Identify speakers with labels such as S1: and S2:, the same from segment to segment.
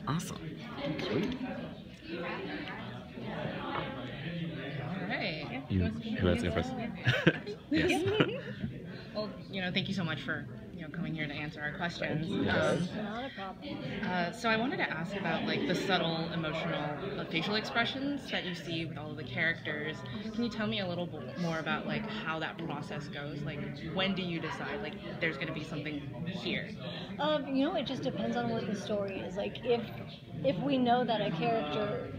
S1: Awesome.
S2: Sweet.
S3: All right.
S1: Who wants to go first? Yes.
S3: Well, thank you so much for coming here to answer our questions.
S2: Yes.
S4: Not a problem.
S3: So I wanted to ask about like the subtle emotional facial expressions that you see with all of the characters. Can you tell me a little bit more about like how that process goes? Like when do you decide like there's going to be something here?
S4: It just depends on what the story is. Like if we know that a character,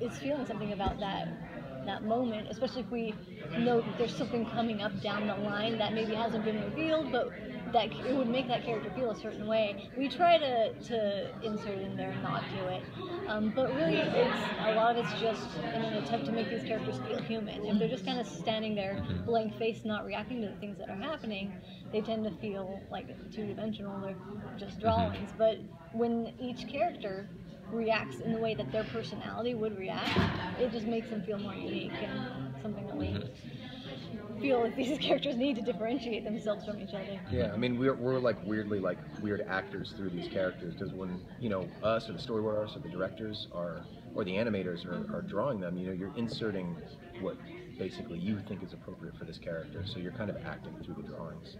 S4: is feeling something about that moment, especially if we know that there's something coming up down the line that maybe hasn't been revealed, but that it would make that character feel a certain way, we try to insert in there and not do it. But really, a lot of it's just in an attempt to make these characters feel human. If they're just kind of standing there, blank face, not reacting to the things that are happening, they tend to feel like two-dimensional. They're just drawings. But when each character reacts in the way that their personality would react, it just makes them feel more unique and something that we feel like these characters need to differentiate themselves from each other.
S2: Yeah, I mean, we're like weirdly like weird actors through these characters, because when us or the storyboard artists or the directors or the animators are drawing them, you're inserting what basically you think is appropriate for this character, so you're kind of acting through the drawings.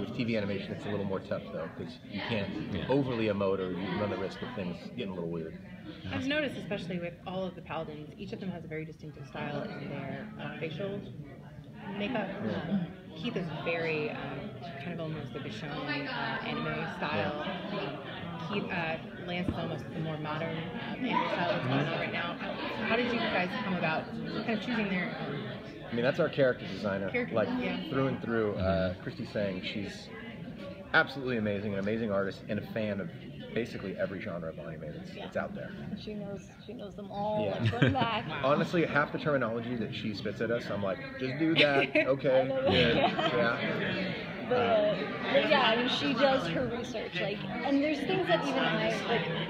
S2: With TV animation, it's a little more tough though, because you can't overly emote, or you run the risk of things getting a little weird.
S5: I've noticed, especially with all of the paladins, each of them has a very distinctive style in their facial makeup. Keith is very kind of almost the Bichon anime style. Keith Lance is almost the more modern anime style that's going on right now. How did you guys come about kind of choosing their?
S2: I mean, that's our character designer, through and through. Christy Sang, she's absolutely amazing, an amazing artist, and a fan of basically every genre of anime that's out there.
S4: She knows them all, like front and back.
S2: Honestly, half the terminology that she spits at us, I'm like, just do that, okay, yeah.
S4: But yeah, I mean, she does her research, and there's things that even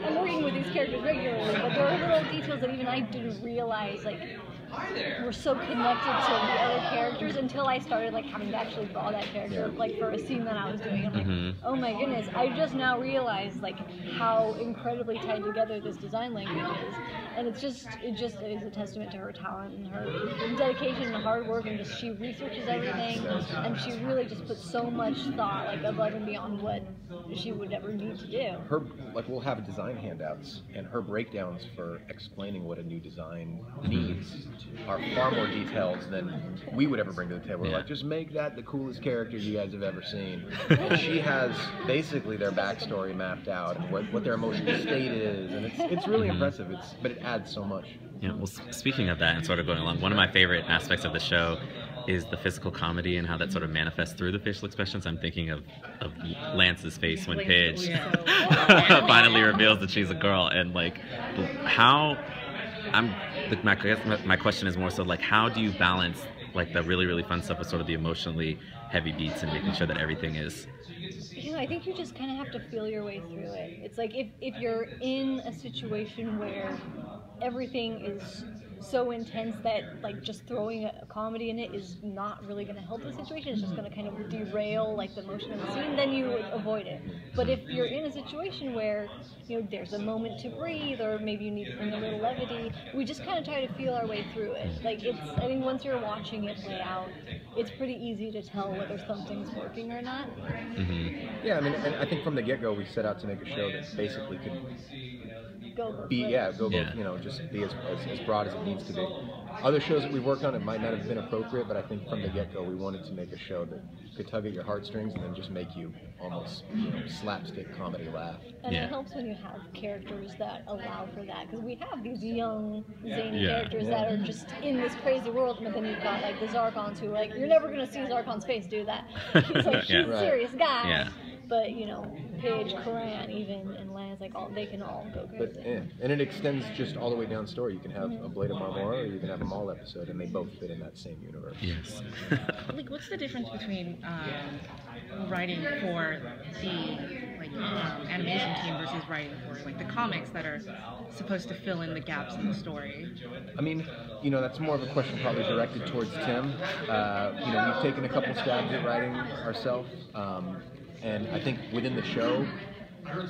S4: I'm working with these characters regularly, but there are little details that even I didn't realize, were so connected to the other characters until I started having to actually draw that character for a scene that I was doing. I'm like, oh my goodness, I just now realized how incredibly tied together this design language is, and it is a testament to her talent and her dedication and hard work, and she researches everything, and she really just puts so much thought above and beyond what she would ever need to do.
S2: Her we'll have design handouts, and her breakdowns for explaining what a new design needs are far more detailed than we would ever bring to the table. We're just make that the coolest character you guys have ever seen. And she has basically their backstory mapped out, and what their emotional state is, and it's really impressive. But it adds so much.
S1: Yeah. Well, speaking of that, and sort of going along, one of my favorite aspects of the show is the physical comedy and how that sort of manifests through the facial expressions. I'm thinking of Lance's face when Paige finally reveals that she's a girl, and how. My question is more so how do you balance the really, really fun stuff with sort of the emotionally heavy beats and making sure that everything is.
S4: I think you just kind of have to feel your way through it. It's like if you're in a situation where everything is so intense that just throwing a comedy in it is not really going to help the situation, it's just going to kind of derail the emotion of the scene, then you avoid it. But if you're in a situation where there's a moment to breathe, or maybe you need to bring a little levity, we just kind of try to feel our way through it. I think once you're watching it play out, it's pretty easy to tell whether something's working or not.
S2: Yeah, I mean, and I think from the get-go we set out to make a show that basically could just be as broad as it needs to be. Other shows that we worked on, it might not have been appropriate, but I think from the get-go we wanted to make a show that could tug at your heartstrings and then just make you almost slapstick comedy laugh.
S4: And it helps when you have characters that allow for that, because we have these young, zany characters that are just in this crazy world, but then you've got the Zarkons who you're never going to see Zarkon's face do that. He's she's a serious guy. Yeah. But Paige, Coran, even, and Lance, they can all go crazy.
S2: And it extends just all the way down the story. You can have a Blade of Marmora, or you can have a Maul episode, and they both fit in that same universe.
S1: Yes.
S3: What's the difference between writing for the animation team versus writing for the comics that are supposed to fill in the gaps in the story?
S2: I mean, that's more of a question probably directed towards Tim. We've taken a couple stabs at writing ourselves. And I think within the show,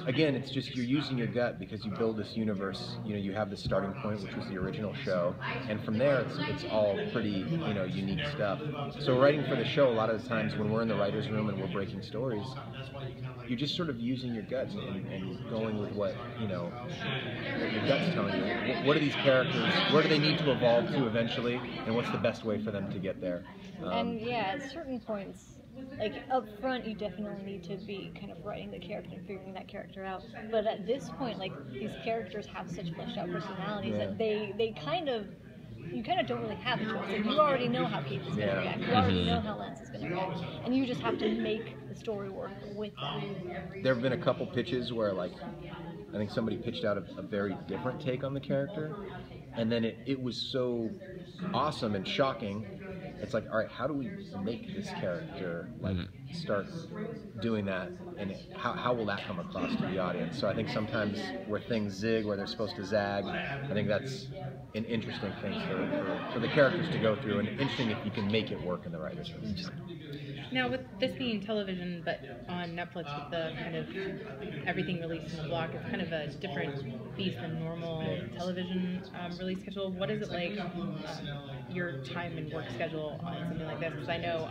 S2: again, it's just you're using your gut because you build this universe. You know, you have this starting point, which was the original show, and from there, it's all pretty, you know, unique stuff. So writing for the show, a lot of the times when we're in the writers' room and we're breaking stories, you're just sort of using your guts and going with what, you know, what your gut's telling you. What are these characters? Where do they need to evolve to eventually? And what's the best way for them to get there?
S4: And yeah, at certain points, like up front, you definitely need to be kind of writing the character and figuring that character out. But at this point, like these characters have such fleshed out personalities that they kind of, you kind of don't really have a choice. Like, you already know how Keith is going to react. You already know how Lance is going to react. And you just have to make the story work with that.
S2: There have been a couple pitches where, like, I think somebody pitched out a very different take on the character, and then it was so awesome and shocking. It's like, all right, how do we make this character like start doing that, and how will that come across to the audience? So I think sometimes where things zig, where they're supposed to zag, I think that's an interesting thing for the characters to go through, and interesting if you can make it work in the writers' room.
S5: Now, with this being television, but on Netflix with the kind of everything released in the block, it's kind of a different beast than normal television release schedule. What is it like, your time and work schedule on something like this? Because I know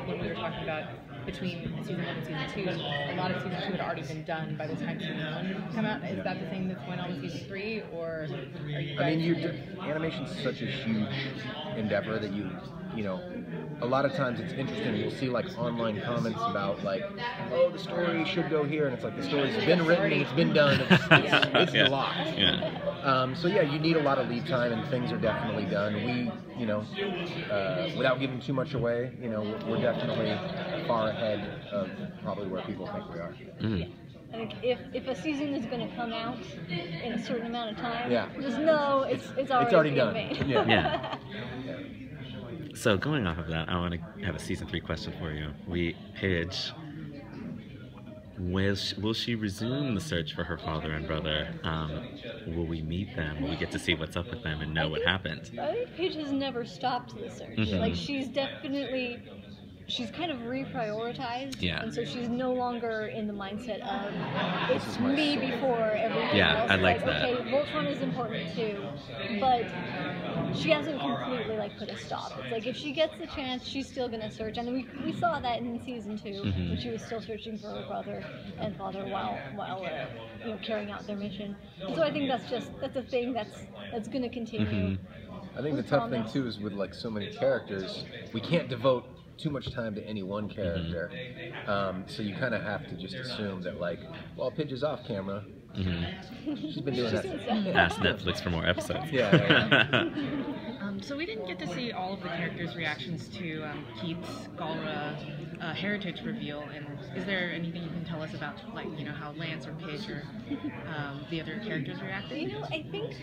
S5: when we were talking about between season 1 and season 2, a lot of season 2 had already been done by the time season 1 come out. Is that the thing that's going on with season 3, or are you guys...
S2: I mean, animation's such a huge endeavor that you know, a lot of times it's interesting. You'll see like online comments about like, oh, the story should go here, and it's like the story's been written and it's been done. It's a lot. Yeah. So yeah, you need a lot of lead time, and things are definitely done. We, you know, without giving too much away, you know, we're definitely far ahead of probably where people think we are.
S4: I think if a season is going to come out in a certain amount of time,
S2: yeah,
S4: just know it's already
S2: done.
S4: Made.
S1: Yeah. So going off of that, I want to have a season 3 question for you. Paige, will she resume the search for her father and brother? Will we meet them? Will we get to see what's up with them and know what happened?
S4: I think Paige has never stopped the search. Like, she's kind of reprioritized, and so she's no longer in the mindset of it's me before everything else.
S1: I like that.
S4: Okay, Voltron is important too, but she hasn't completely like put a stop. It's like if she gets the chance, she's still gonna search, and we saw that in season 2 when she was still searching for her brother and father while you know, carrying out their mission. And so I think that's a thing that's gonna continue.
S2: I think the tough thing too is with like so many characters, we can't devote too much time to any one character, so you kind of have to just assume that, like, well, Pidge is off camera. She's been doing that.
S1: Ask Netflix for more episodes.
S3: So we didn't get to see all of the characters' reactions to Keith's Galra heritage reveal, and is there anything you can tell us about, like, you know, how Lance or Pidge or the other characters reacted?
S4: You know, I think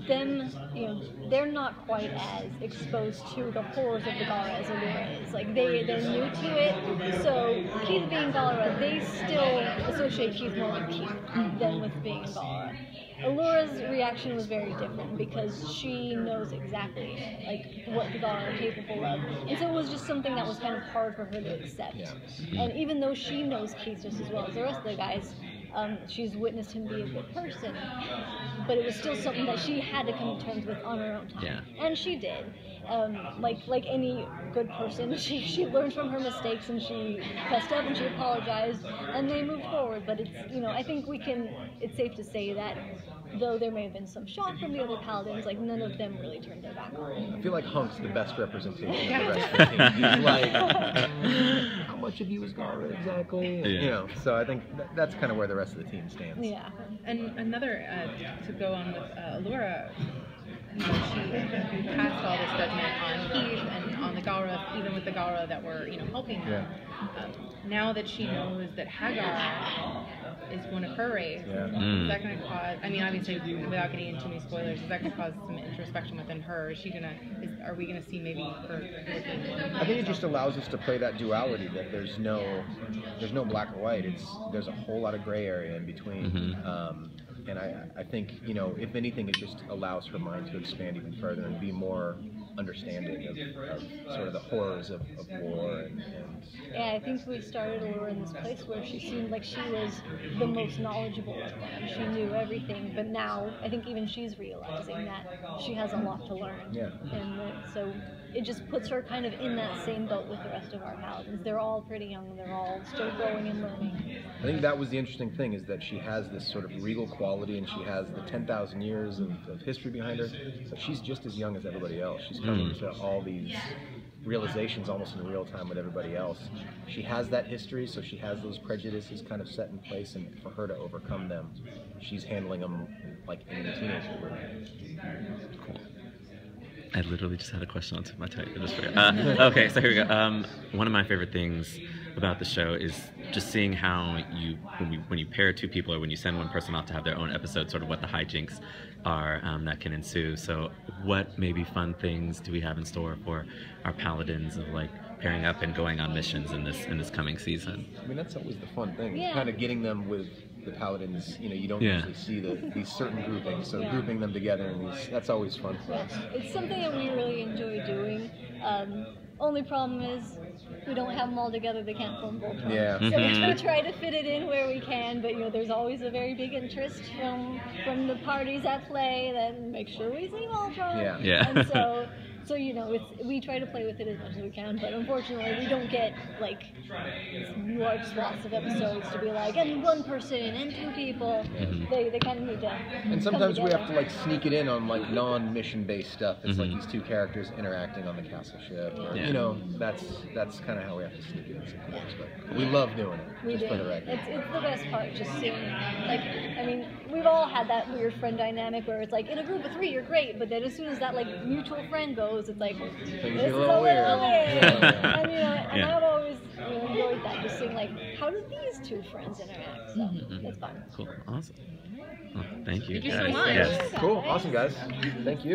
S4: them, you know, they're not quite as exposed to the horrors of the Galra as Allura is. Like, they're new to it, so Keith being Galra, they still associate Keith more with Keith than with being Galra. Allura's reaction was very different because she knows exactly like what the Galra are capable of, and so it was just something that was kind of hard for her to accept. And even though she knows Keith just as well as the rest of the guys, she's witnessed him be a good person, but it was still something that she had to come to terms with on her own time, and she did. Like any good person, she learned from her mistakes, and she fessed up and she apologized, and they moved forward. But it's, you know, I think it's safe to say that though there may have been some shock from the other paladins, like none of them really turned their back on it.
S2: I feel like Hunk's the best representation of the rest of the team. He's like, how much of you is Galra exactly? You know, so I think that's kind of where the rest of the team stands.
S5: Yeah. And another, to go on with Allura, you know, she passed all this judgment on Keith and on the Galra, even with the Galra that were, you know, helping her. Now that she knows that Hagar is one of her race, is that going to cause, I mean, obviously, without getting into any spoilers, is that going to cause some introspection within her? Is she going to, are we going to see maybe her looking?
S2: I think it just allows us to play that duality, that there's no black or white. There's a whole lot of gray area in between. And I think, you know, if anything, it just allows her mind to expand even further and be more understanding of sort of the horrors of war and
S4: Yeah, I think we started Allure in this place where she seemed like she was the most knowledgeable of them. She knew everything, but now I think even she's realizing that she has a lot to learn.
S2: Yeah.
S4: And so it just puts her kind of in that same boat with the rest of our paladins. They're all pretty young. They're all still growing and learning.
S2: I think that was the interesting thing, is that she has this sort of regal quality, and she has the 10,000 years of history behind her, but she's just as young as everybody else. She's coming to all these realizations almost in real time with everybody else. She has that history, so she has those prejudices kind of set in place, and for her to overcome them, she's handling them like in the teenager group.
S1: Cool. I literally just had a question on my type. I just forgot. Okay, so here we go. One of my favorite things about the show is just seeing how when you pair two people, or when you send one person off to have their own episode, sort of what the hijinks are that can ensue. So what maybe fun things do we have in store for our paladins of like pairing up and going on missions in this coming season?
S2: I mean, that's always the fun thing,
S4: Yeah.
S2: kind of getting them with the paladins. You know, you don't usually see these certain groupings, so grouping them together, and that's always fun for us.
S4: It's something that we really enjoy doing. Only problem is we don't have them all together. They can't form Voltron.
S2: Yeah.
S4: So we try to fit it in where we can, but there's always a very big interest from the parties at play that make sure we see Voltron.
S2: Yeah.
S1: Yeah.
S4: And so we try to play with it as much as we can, but unfortunately we don't get like large swaths of episodes to be like, and one person and two people. They kind of need to.
S2: And sometimes we have to like sneak it in on like non-mission based stuff. It's like these two characters interacting on the castle ship. Or, you know, that's kind of how we have to sneak it in sometimes. But we love doing it.
S4: We
S2: just
S4: do.
S2: for the record.
S4: It's the best part, just seeing, like, I mean, we've all had that weird friend dynamic where it's like, in a group of three, you're great, but then as soon as that, like, mutual friend goes, it's like,
S2: Things
S4: this
S2: get
S4: is
S2: a little weird.
S4: Yeah. And,
S1: Yeah.
S4: I've always enjoyed that, just seeing, like, how do these two friends interact? So, it's fun.
S1: Cool. Awesome. Well, thank you.
S3: Thank you so
S1: guys.
S3: much.
S1: Yes.
S2: Cool. Awesome, guys. Thank you.